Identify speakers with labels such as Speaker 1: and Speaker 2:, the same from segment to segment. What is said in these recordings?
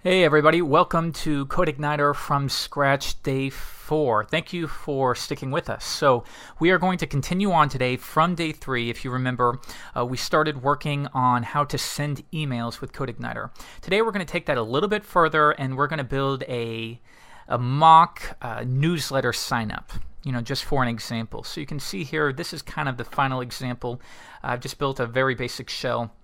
Speaker 1: Hey everybody, welcome to Codeigniter from scratch day 4. Thank you for sticking with us. So we are going to continue on today from day 3. If you remember, we started working on how to send emails with Codeigniter. Today we're going to take that a little bit further and we're going to build a mock newsletter sign up. Just for an example. So you can see here, this is kind of the final example. I've just built a very basic shell.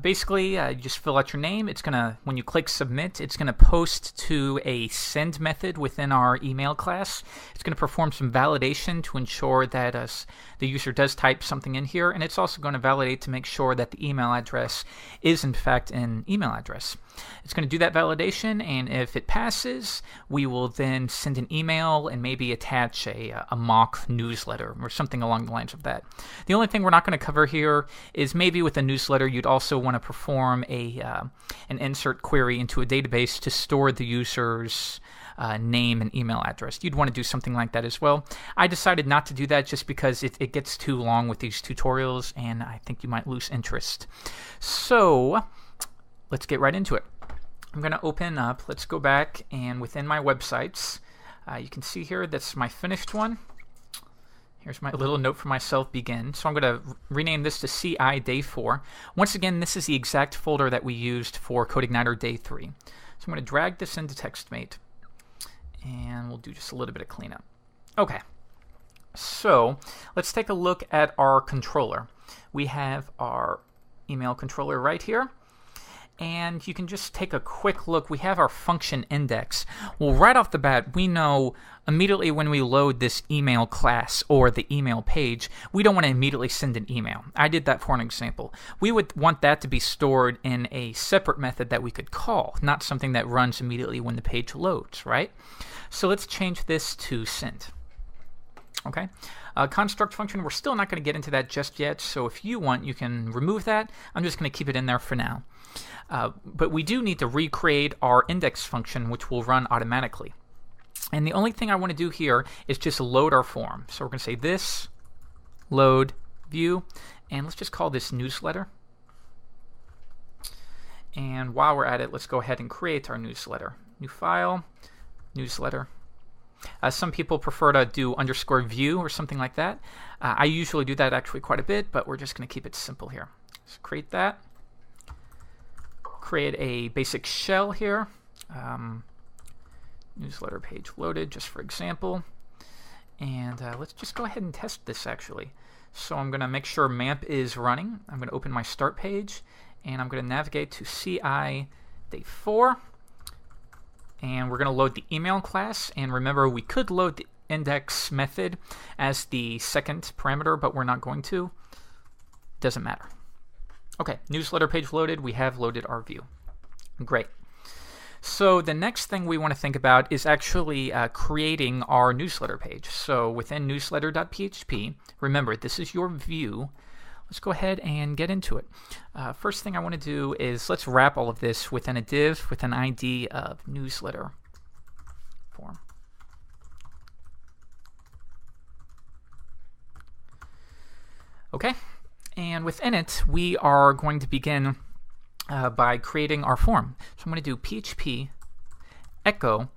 Speaker 1: Basically, you just fill out your name. It's gonna, when you click submit, it's gonna post to a send method within our email class. It's gonna perform some validation to ensure that the user does type something in here, and it's also going to validate to make sure that the email address is in fact an email address. It's going to do that validation, and if it passes, we will then send an email and maybe attach a mock newsletter or something along the lines of that. The only thing we're not going to cover here is maybe with a newsletter you'd also want to perform an insert query into a database to store the user's name and email address. You'd want to do something like that as well. I decided not to do that just because it gets too long with these tutorials and I think you might lose interest. So let's get right into it. I'm going to open up, let's go back, and within my websites, you can see here that's my finished one. Here's my little note for myself, begin. So I'm going to rename this to CI Day 4. Once again, this is the exact folder that we used for Codeigniter Day 3. So I'm going to drag this into TextMate, and we'll do just a little bit of cleanup. Okay, so let's take a look at our controller. We have our email controller right here. And you can just take a quick look. We have our function index. Well, right off the bat, we know immediately when we load this email class or the email page, we don't want to immediately send an email. I did that for an example. We would want that to be stored in a separate method that we could call, not something that runs immediately when the page loads, right? So let's change this to send. Okay. Construct function, we're still not going to get into that just yet, so if you want, you can remove that. I'm just going to keep it in there for now. But we do need to recreate our index function, which will run automatically. And the only thing I want to do here is just load our form. So we're going to say this, load, view, and let's just call this newsletter. And while we're at it, let's go ahead and create our newsletter. New file, newsletter. Some people prefer to do _view or something like that. I usually do that actually quite a bit, but we're just going to keep it simple here. So create that. Create a basic shell here. Newsletter page loaded, just for example. And let's just go ahead and test this actually. So I'm going to make sure MAMP is running. I'm going to open my start page, and I'm going to navigate to CI Day 4. And we're going to load the email class. And remember, we could load the index method as the second parameter, but we're not going to. Doesn't matter. Okay, newsletter page loaded. We have loaded our view. Great. So the next thing we want to think about is actually creating our newsletter page. So within newsletter.php, remember, this is your view. Let's go ahead and get into it. First thing I want to do is let's wrap all of this within a div with an ID of newsletter form. Okay, and within it, we are going to begin by creating our form. So I'm going to do PHP echo.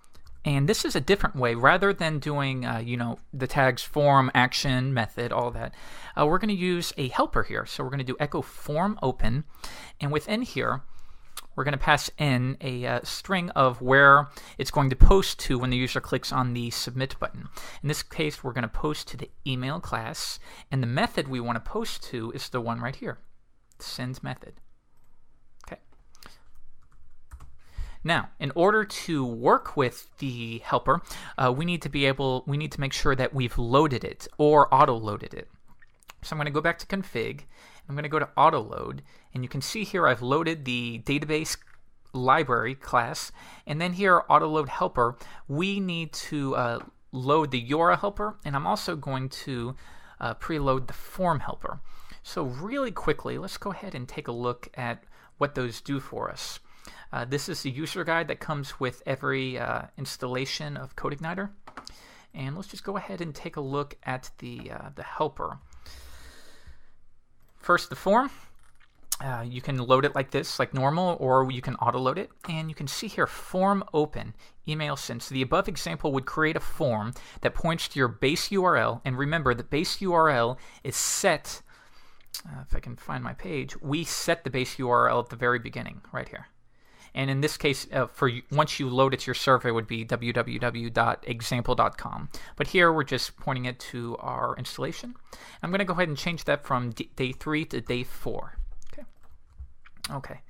Speaker 1: And this is a different way. Rather than doing, the tags form, action, method, all that, we're going to use a helper here. So we're going to do echo form open. And within here, we're going to pass in a string of where it's going to post to when the user clicks on the submit button. In this case, we're going to post to the email class. And the method we want to post to is the one right here, send method. Now, in order to work with the helper, we need to make sure that we've loaded it or auto-loaded it. So I'm going to go back to config. I'm going to go to auto-load, and you can see here I've loaded the database library class, and then here auto-load helper, we need to load the URL helper, and I'm also going to preload the form helper. So really quickly, let's go ahead and take a look at what those do for us. This is the user guide that comes with every installation of Codeigniter. And let's just go ahead and take a look at the helper. First, the form. You can load it like this, like normal, or you can auto-load it. And you can see here, form open, email send. So the above example would create a form that points to your base URL. And remember, the base URL is set, if I can find my page, we set the base URL at the very beginning, right here. And in this case, once you load it to your server, it would be www.example.com. But here, we're just pointing it to our installation. I'm going to go ahead and change that from day 3 to day 4. Okay,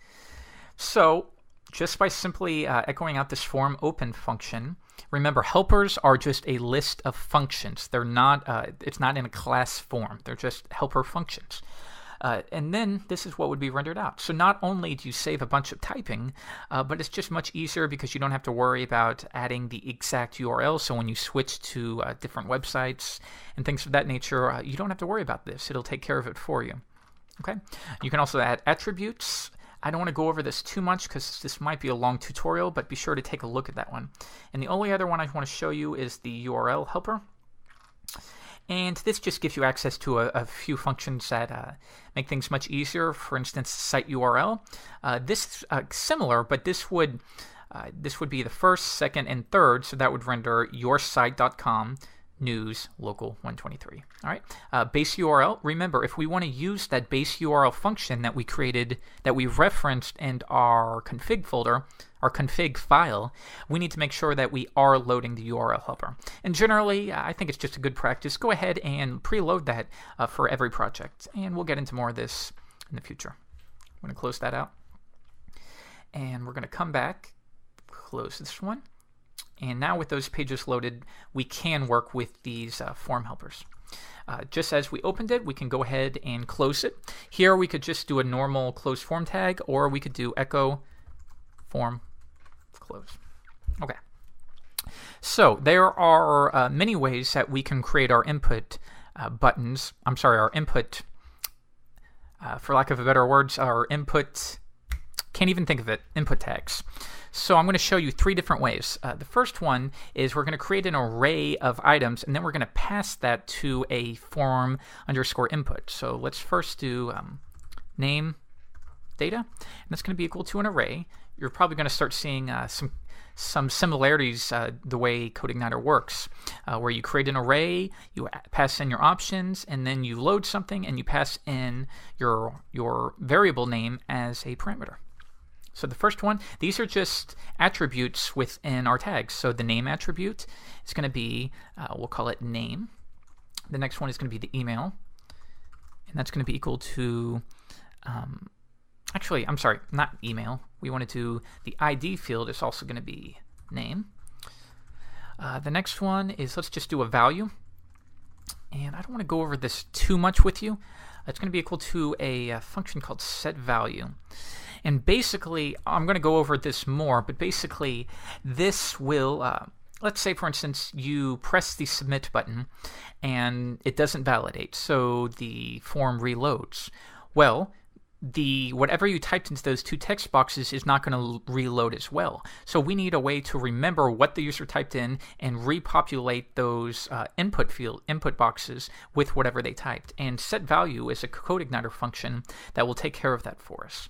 Speaker 1: so just by simply echoing out this form open function, remember helpers are just a list of functions. They're not, it's not in a class form. They're just helper functions. And then this is what would be rendered out. So not only do you save a bunch of typing, but it's just much easier because you don't have to worry about adding the exact URL. So when you switch to different websites and things of that nature, you don't have to worry about this. It'll take care of it for you. Okay. You can also add attributes. I don't want to go over this too much because this might be a long tutorial, but be sure to take a look at that one. And the only other one I want to show you is the URL helper. And this just gives you access to a few functions that make things much easier. For instance, site URL. This is similar, but this would be the first, second, and third. So that would render yoursite.com news local 123. All right. Base URL. Remember, if we want to use that base URL function that we created, that we referenced in our config folder, our config file, we need to make sure that we are loading the URL helper. And generally, I think it's just a good practice. Go ahead and preload that for every project. And we'll get into more of this in the future. I'm going to close that out. And we're going to come back, close this one. And now with those pages loaded, we can work with these form helpers. Just as we opened it, we can go ahead and close it. Here we could just do a normal close form tag, or we could do echo form close. Okay. So there are many ways that we can create our input buttons. I'm sorry, our input, for lack of a better words, our input, can't even think of it, input tags. So I'm going to show you 3 different ways. The first one is we're going to create an array of items, and then we're going to pass that to a form underscore input. So let's first do name data, and that's going to be equal to an array. You're probably going to start seeing some similarities the way Codeigniter works, where you create an array, you pass in your options, and then you load something, and you pass in your variable name as a parameter. So the first one, these are just attributes within our tags. So the name attribute is going to be, we'll call it name. The next one is going to be the email. And that's going to be equal to, actually, I'm sorry, not email. We want to do the ID field is also going to be name. The next one is, let's just do a value. And I don't want to go over this too much with you. It's going to be equal to a function called setValue. And basically, I'm going to go over this more, but basically this will, let's say, for instance, you press the submit button and it doesn't validate, so the form reloads. Well, whatever you typed into those 2 text boxes is not going to reload as well. So we need a way to remember what the user typed in and repopulate those input boxes with whatever they typed. And setValue is a Codeigniter function that will take care of that for us.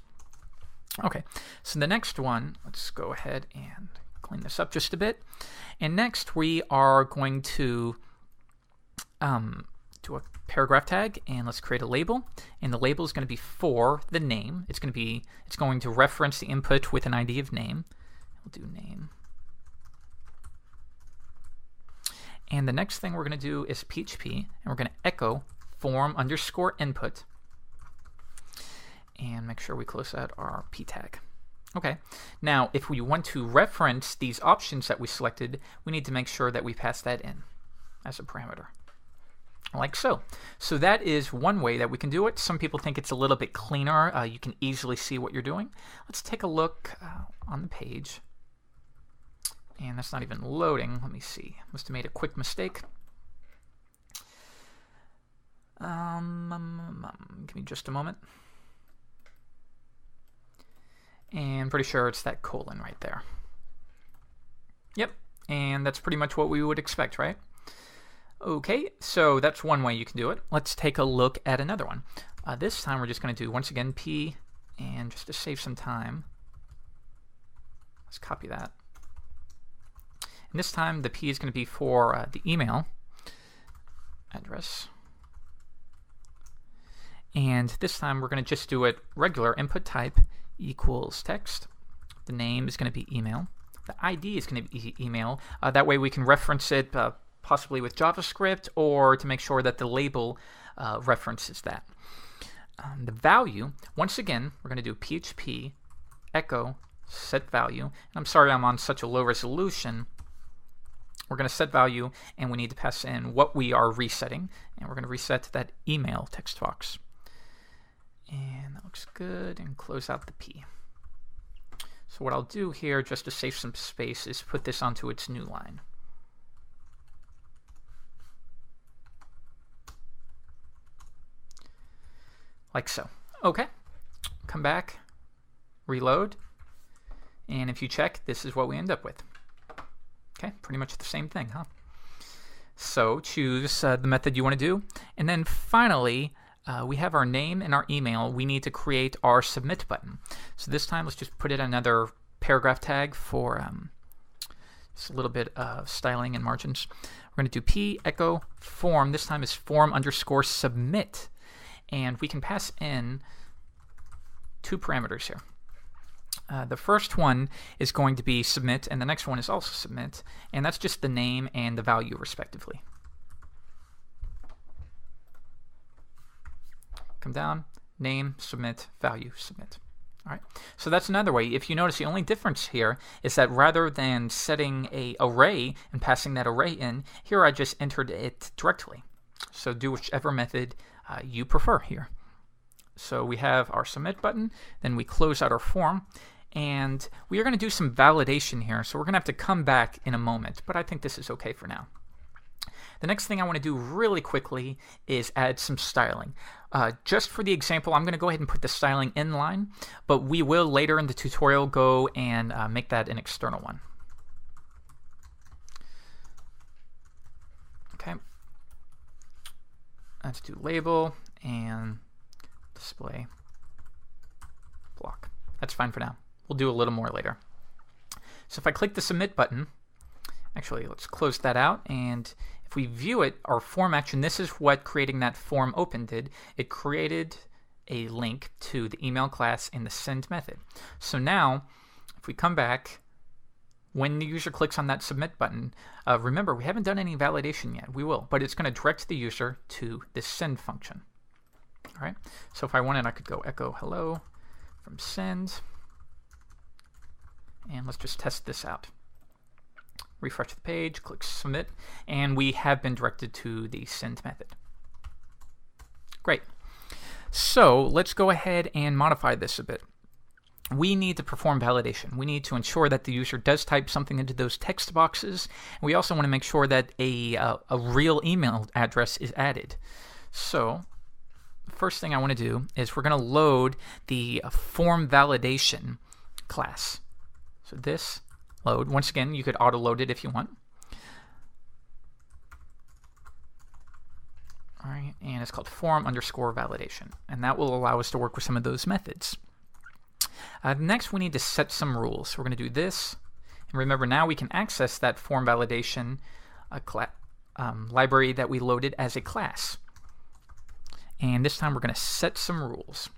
Speaker 1: Okay, so the next one, let's go ahead and clean this up just a bit. And next we are going to do a paragraph tag, and let's create a label. And the label is going to be for the name. It's going to reference the input with an ID of name. We'll do name. And the next thing we're going to do is PHP, and we're going to echo form underscore input. And make sure we close out our p tag. Okay, now if we want to reference these options that we selected, we need to make sure that we pass that in as a parameter, like so. So that is one way that we can do it. Some people think it's a little bit cleaner. You can easily see what you're doing. Let's take a look on the page. And that's not even loading. Let me see. Must have made a quick mistake. Give me just a moment. And pretty sure it's that colon right there. Yep, and that's pretty much what we would expect, right? Okay, so that's one way you can do it. Let's take a look at another one. This time we're just going to do, once again, PHP. And just to save some time, let's copy that. And this time the P is going to be for the email address. And this time we're going to just do it regular input type equals text. The name is going to be email. The ID is going to be email. That way we can reference it possibly with JavaScript, or to make sure that the label references that. The value, once again, we're going to do PHP echo set value. And I'm sorry I'm on such a low resolution. We're going to set value, and we need to pass in what we are resetting. And we're going to reset to that email text box. And that looks good, and close out the P. So what I'll do here, just to save some space, is put this onto its new line. Like so. Okay. Come back, reload, and if you check, this is what we end up with. Okay, pretty much the same thing, huh? So choose the method you want to do, and then finally, we have our name and our email. We need to create our submit button. So this time, let's just put in another paragraph tag for just a little bit of styling and margins. We're going to do P echo form. This time is form underscore submit. And we can pass in two parameters here. The first one is going to be submit, and the next one is also submit. And that's just the name and the value, respectively. Come down, name, submit, value, submit. All right. So that's another way. If you notice, the only difference here is that rather than setting an array and passing that array in, here I just entered it directly. So do whichever method you prefer here. So we have our submit button, then we close out our form, and we are going to do some validation here. So we're going to have to come back in a moment, but I think this is okay for now. The next thing I want to do really quickly is add some styling. Just for the example, I'm going to go ahead and put the styling inline, but we will later in the tutorial go and make that an external one. Okay. Let's do label and display block. That's fine for now. We'll do a little more later. So if I click the submit button, actually let's close that out, and if we view it, our form action, this is what creating that form open did. It created a link to the email class in the send method. So now, if we come back, when the user clicks on that submit button, remember, we haven't done any validation yet. We will, but it's going to direct the user to this send function. All right. So if I wanted, I could go echo hello from send, and let's just test this out. Refresh the page, click submit, and we have been directed to the send method. Great. So let's go ahead and modify this a bit. We need to perform validation. We need to ensure that the user does type something into those text boxes. We also want to make sure that a real email address is added. So the first thing I want to do is we're going to load the form validation class. So this load, once again, you could auto load it if you want. All right, and it's called form underscore validation, and that will allow us to work with some of those methods. Next, we need to set some rules. We're going to do this, and remember, now we can access that form validation library that we loaded as a class. And this time, we're going to set some rules.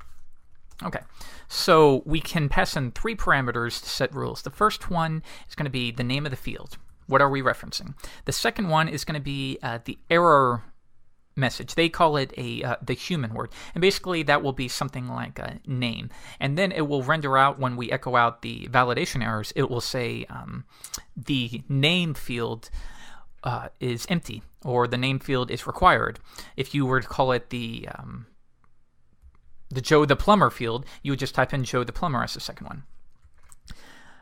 Speaker 1: Okay, so we can pass in 3 parameters to set rules. The first one is going to be the name of the field. What are we referencing? The second one is going to be the error message. They call it the human word, and basically that will be something like a name. And then it will render out, when we echo out the validation errors, it will say the name field is empty, or the name field is required. If you were to call it the Joe the Plumber field, you would just type in Joe the Plumber as the second one.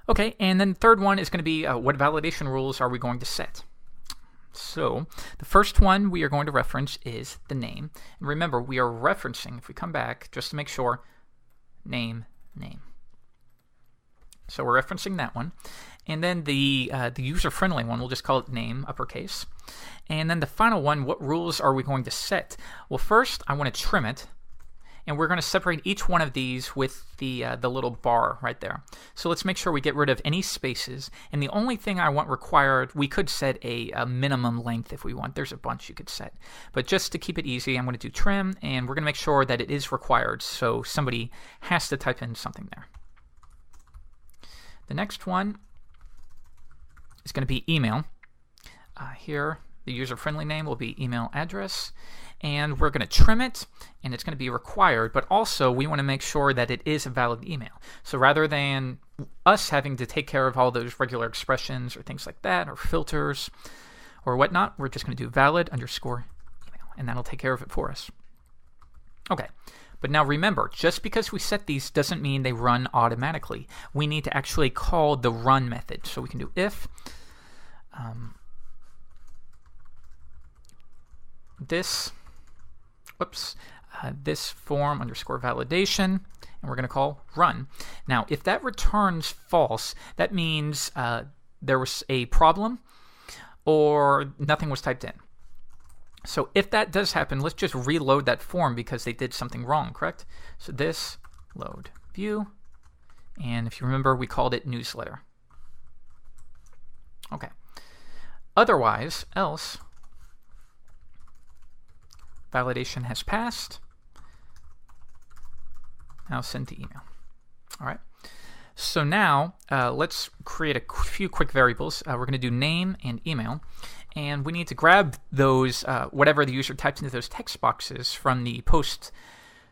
Speaker 1: Okay, and then the third one is going to be what validation rules are we going to set? So the first one we are going to reference is the name. And remember, we are referencing, if we come back, just to make sure, name. So we're referencing that one. And then the user-friendly one, we'll just call it name, uppercase. And then the final one, what rules are we going to set? Well, first, I want to trim it. And we're going to separate each one of these with the little bar right there. So let's make sure we get rid of any spaces. And the only thing I want required, we could set a minimum length if we want. There's a bunch you could set. But just to keep it easy, I'm going to do trim, and we're going to make sure that it is required. So somebody has to type in something there. The next one is going to be email. Here, the user-friendly name will be email address. And we're going to trim it, and it's going to be required, but also we want to make sure that it is a valid email. So rather than us having to take care of all those regular expressions or things like that, or filters or whatnot, we're just going to do valid_email, and that'll take care of it for us. Okay, but now remember, just because we set these doesn't mean they run automatically. We need to actually call the run method. So we can do if this form_validation, and we're going to call run. Now, if that returns false, that means there was a problem or nothing was typed in. So if that does happen, let's just reload that form because they did something wrong, correct? So this load view, and if you remember, we called it newsletter. Okay. Otherwise, else, validation has passed. Now send to email. All right. So now let's create a few quick variables. We're going to do name and email. And we need to grab those, whatever the user types into those text boxes from the post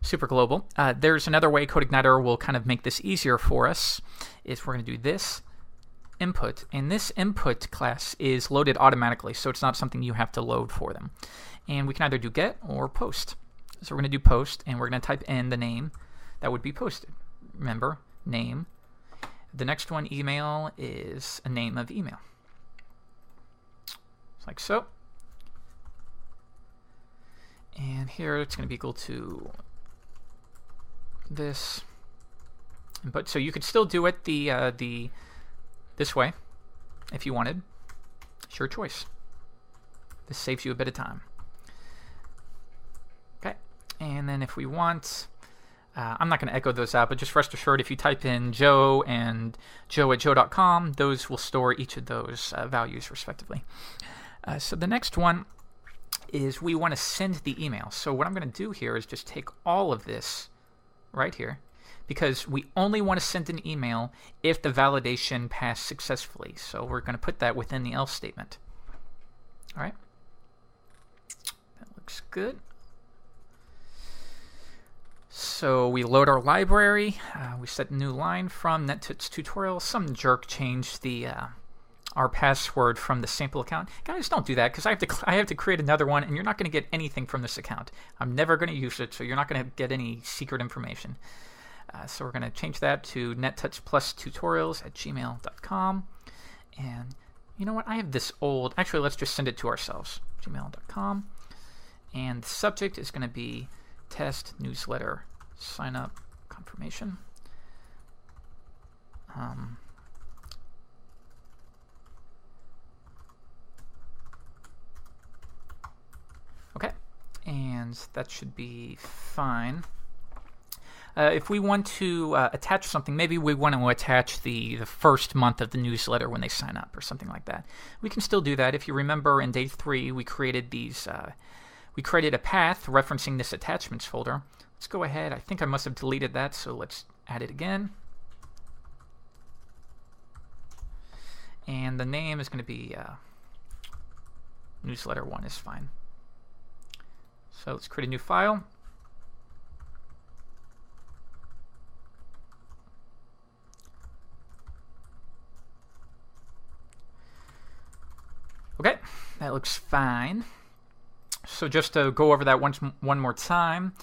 Speaker 1: superglobal. There's another way Codeigniter will kind of make this easier for us. Is we're going to do this input. And this input class is loaded automatically, so it's not something you have to load for them. And we can either do get or post. So we're going to do post, and we're going to type in the name that would be posted. Remember, name. The next one, email, is a name of email. It's like so. And here it's going to be equal to this. But so you could still do it this way if you wanted. It's your choice. This saves you a bit of time. Okay, and then if we want, I'm not going to echo those out, but just rest assured, if you type in Joe and joe@joe.com, those will store each of those values respectively. So the next one is we want to send the email. So what I'm going to do here is just take all of this right here, because we only want to send an email if the validation passed successfully. So we're going to put that within the else statement. All right. That looks good. So we load our library. We set a new line from NetTuts tutorial. Some jerk changed the our password from the sample account. Guys, don't do that, because I have to create another one, and you're not going to get anything from this account. I'm never going to use it, so you're not going to get any secret information. So we're going to change that to nettouchplustutorials@gmail.com. And you know what? I have this old. Actually, let's just send it to ourselves. gmail.com. And the subject is going to be test newsletter sign up confirmation. Okay, and that should be fine. If we want to attach something, maybe we want to attach the first month of the newsletter when they sign up or something like that. We can still do that. If you remember, in day 3, we created these. We created a path referencing this attachments folder. Let's go ahead. I think I must have deleted that, so let's add it again. And the name is going to be newsletter 1 is fine. So let's create a new file. Okay, that looks fine. So just to go over that one more time,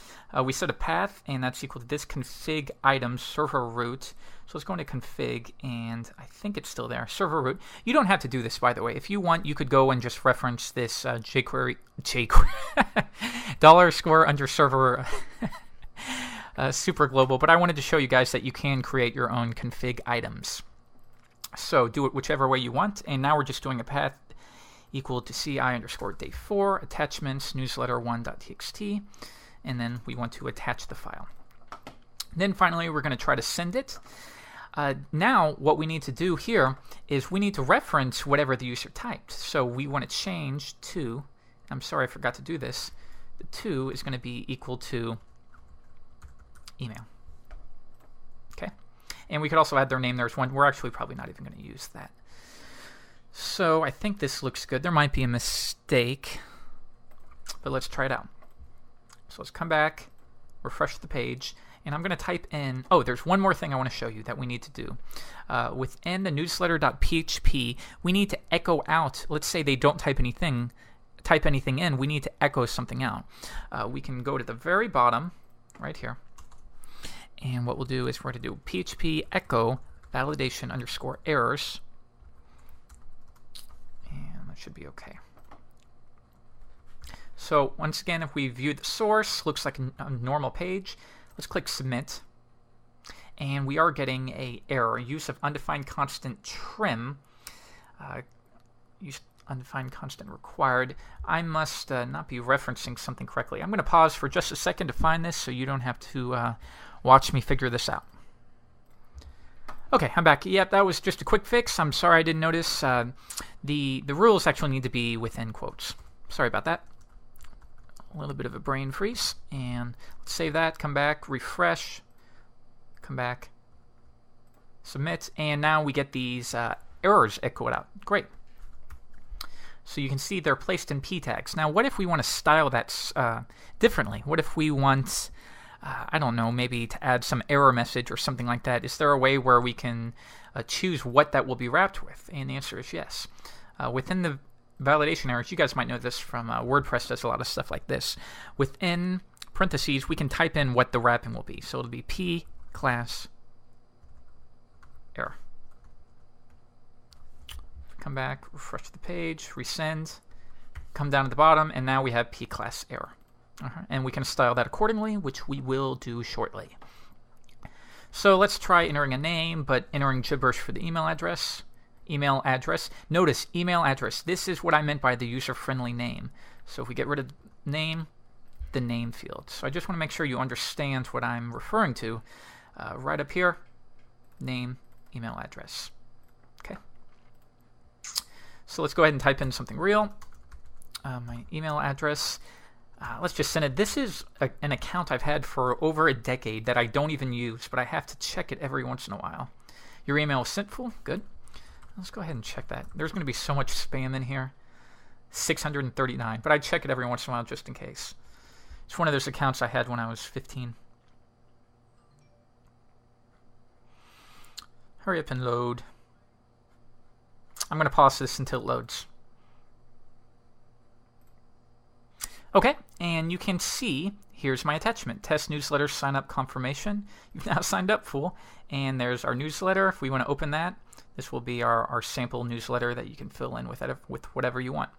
Speaker 1: we set a path, and that's equal to this config item server root. So let's go into config, and I think it's still there, server root. You don't have to do this, by the way. If you want, you could go and just reference this jQuery $under server super global. But I wanted to show you guys that you can create your own config items. So do it whichever way you want, and now we're just doing a path equal to ci_day4 attachments newsletter1.txt, and then we want to attach the file. Then finally, we're going to try to send it. Now, what we need to do here is we need to reference whatever the user typed. So we want to change to, I'm sorry I forgot to do this, the to is going to be equal to email. Okay, and we could also add their name. There's one. We're actually probably not even going to use that. So I think this looks good. There might be a mistake, but let's try it out. So let's come back, refresh the page, and I'm going to type in, oh, there's one more thing I want to show you that we need to do. Within the newsletter.php, we need to echo out, let's say they don't type anything in, we need to echo something out. We can go to the very bottom, right here, and what we'll do is we're going to do php echo validation underscore errors, and that should be okay. So once again, if we view the source, looks like a normal page. Let's click submit, and we are getting an error. Use of undefined constant trim. Use undefined constant required. I must not be referencing something correctly. I'm going to pause for just a second to find this so you don't have to watch me figure this out. Okay, I'm back. Yep, that was just a quick fix. I'm sorry I didn't notice. The rules actually need to be within quotes. Sorry about that. A little bit of a brain freeze, and let's save that, come back, refresh, come back, submit, and now we get these errors echoed out. Great. So you can see they're placed in p tags. Now, what if we want to style that differently? What if we want, I don't know, maybe to add some error message or something like that? Is there a way where we can choose what that will be wrapped with? And the answer is yes. Within the validation errors, you guys might know this from WordPress does a lot of stuff like this. Within parentheses, we can type in what the wrapping will be. So it'll be p class error. Come back, refresh the page, resend, come down to the bottom, and now we have p class error. And we can style that accordingly, which we will do shortly. So let's try entering a name, but entering gibberish for the email address. Email address. Notice email address. This is what I meant by the user-friendly name. So if we get rid of name, the name field. So I just want to make sure you understand what I'm referring to. Right up here, name, email address. Okay. So let's go ahead and type in something real. My email address. Let's just send it. This is an account I've had for over a decade that I don't even use, but I have to check it every once in a while. Your email is sentful. Good. Let's go ahead and check that. There's going to be so much spam in here. 639. But I check it every once in a while just in case. It's one of those accounts I had when I was 15. Hurry up and load. I'm going to pause this until it loads. Okay, and you can see, here's my attachment. Test newsletter sign up confirmation. You've now signed up, fool. And there's our newsletter. If we want to open that, this will be our sample newsletter that you can fill in with whatever you want.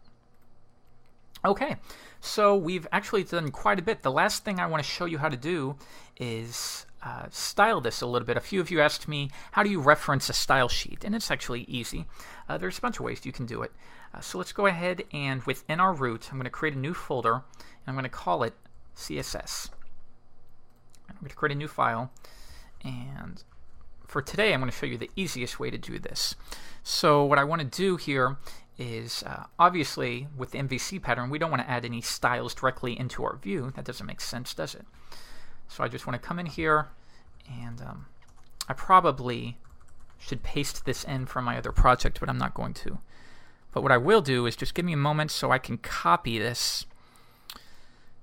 Speaker 1: Okay, so we've actually done quite a bit. The last thing I want to show you how to do is style this a little bit. A few of you asked me, how do you reference a style sheet? And it's actually easy. There's a bunch of ways you can do it. So let's go ahead and within our root, I'm going to create a new folder, and I'm going to call it CSS. I'm going to create a new file, and for today, I'm going to show you the easiest way to do this. So what I want to do here is, obviously, with the MVC pattern, we don't want to add any styles directly into our view. That doesn't make sense, does it? So I just want to come in here, and I probably should paste this in from my other project, but I'm not going to. But what I will do is just give me a moment so I can copy this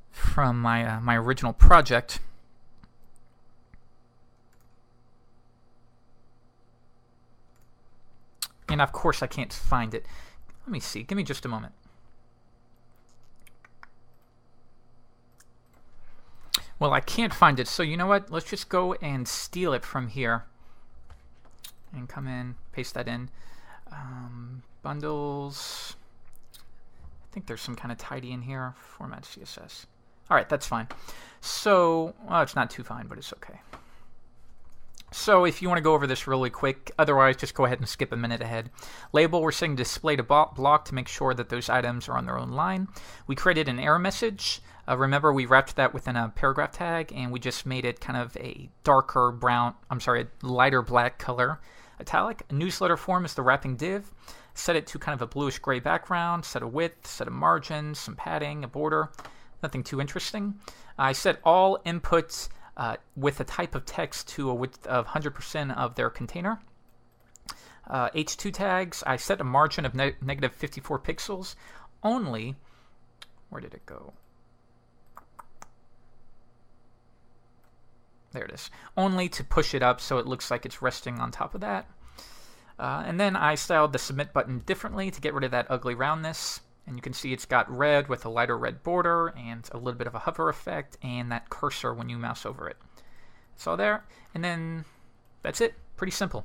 Speaker 1: from my original project. And of course I can't find it. Let me see. Give me just a moment. Well, I can't find it, so you know what? Let's just go and steal it from here. And come in, paste that in. Bundles. I think there's some kind of tidy in here. Format CSS. All right, that's fine. So, well, it's not too fine, but it's okay. So if you want to go over this really quick, otherwise just go ahead and skip a minute ahead. Label, we're setting display to block to make sure that those items are on their own line. We created an error message. Remember, we wrapped that within a paragraph tag, and we just made it kind of a darker brown, a lighter black color italic. A newsletter form is the wrapping div. Set it to kind of a bluish gray background, set a width, set a margin, some padding, a border. Nothing too interesting. I set all inputs with a type of text to a width of 100% of their container. H2 tags, I set a margin of negative 54 pixels only. Where did it go? There it is. Only to push it up so it looks like it's resting on top of that. And then I styled the submit button differently to get rid of that ugly roundness. And you can see it's got red with a lighter red border and a little bit of a hover effect and that cursor when you mouse over it. It's all there. And then that's it. Pretty simple.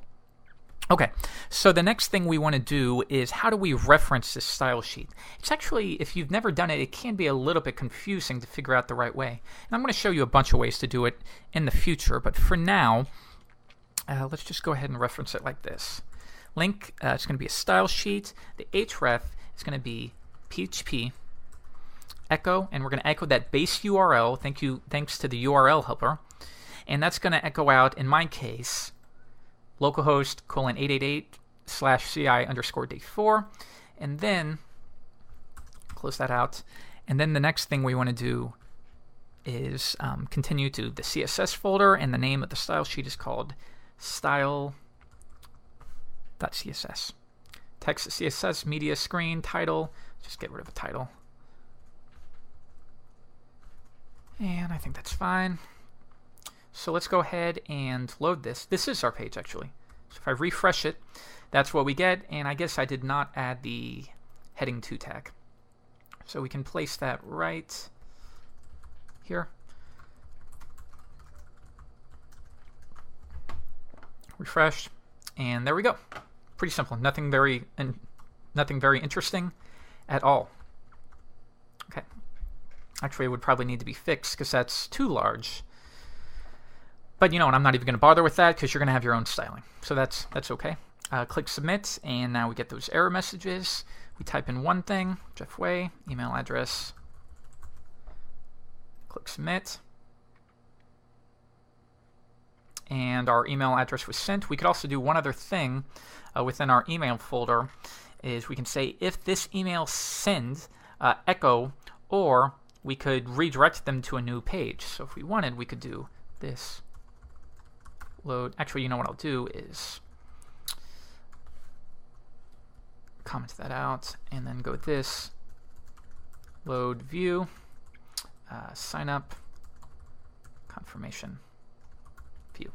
Speaker 1: Okay, so the next thing we want to do is how do we reference this style sheet? It's actually, if you've never done it, it can be a little bit confusing to figure out the right way. And I'm going to show you a bunch of ways to do it in the future. But for now, let's just go ahead and reference it like this. Link, it's going to be a style sheet. The href is going to be PHP echo, and we're going to echo that base URL. Thanks to the URL helper, and that's going to echo out, in my case, localhost :888/ci_day4, and then close that out. And then the next thing we want to do is continue to the CSS folder, and the name of the style sheet is called style.css. Text CSS, media screen, title. Just get rid of the title. And I think that's fine. So let's go ahead and load this. This is our page, actually. So if I refresh it, that's what we get. And I guess I did not add the heading 2 tag. So we can place that right here. Refresh. And there we go. Pretty simple. Nothing very interesting at all. Okay. Actually, it would probably need to be fixed because that's too large. But you know what? I'm not even going to bother with that because you're going to have your own styling. So that's okay. Click submit, and now we get those error messages. We type in one thing, Jeff Way, email address. Click submit. And our email address was sent. We could also do one other thing within our email folder is we can say if this email send echo, or we could redirect them to a new page. So if we wanted, we could do this load. Actually, you know what I'll do is comment that out and then go this load view, sign up, confirmation view.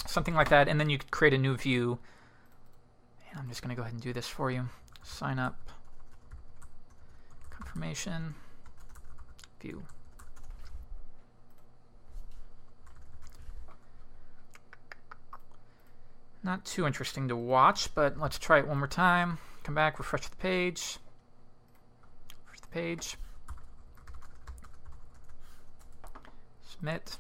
Speaker 1: Something like that, and then you could create a new view. And I'm just going to go ahead and do this for you. Sign up, confirmation, view. Not too interesting to watch, but let's try it one more time. Come back, refresh the page. Refresh the page. Submit.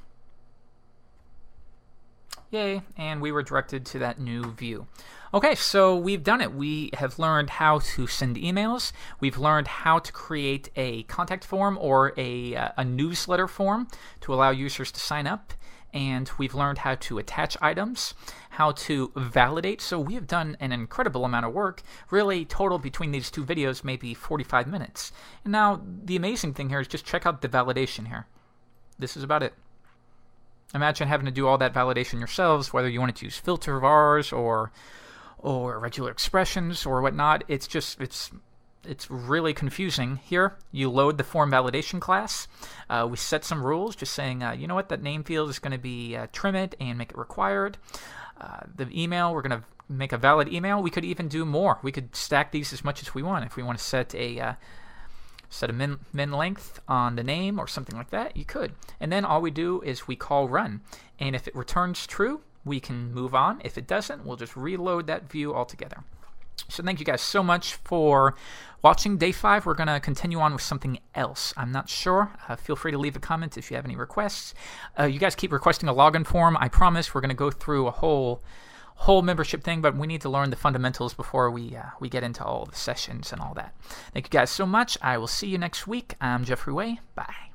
Speaker 1: Yay, and we were directed to that new view. Okay, so we've done it. We have learned how to send emails. We've learned how to create a contact form or a newsletter form to allow users to sign up. And we've learned how to attach items, how to validate. So we have done an incredible amount of work. Really, total between these two videos, maybe 45 minutes. And now, the amazing thing here is just check out the validation here. This is about it. Imagine having to do all that validation yourselves, whether you wanted to use filter vars or regular expressions or whatnot. It's really confusing. Here, you load the form validation class. We set some rules, just saying, you know what, that name field is going to be trim it and make it required. The email, we're going to make a valid email. We could even do more. We could stack these as much as we want. If we want to set a min length on the name or something like that, you could. And then all we do is we call run. And if it returns true, we can move on. If it doesn't, we'll just reload that view altogether. So thank you guys so much for watching day 5. We're going to continue on with something else. I'm not sure. Feel free to leave a comment if you have any requests. You guys keep requesting a login form. I promise we're going to go through a whole membership thing, but we need to learn the fundamentals before we get into all the sessions and all that. Thank you guys so much. I will see you next week. I'm Jeffrey Way. Bye.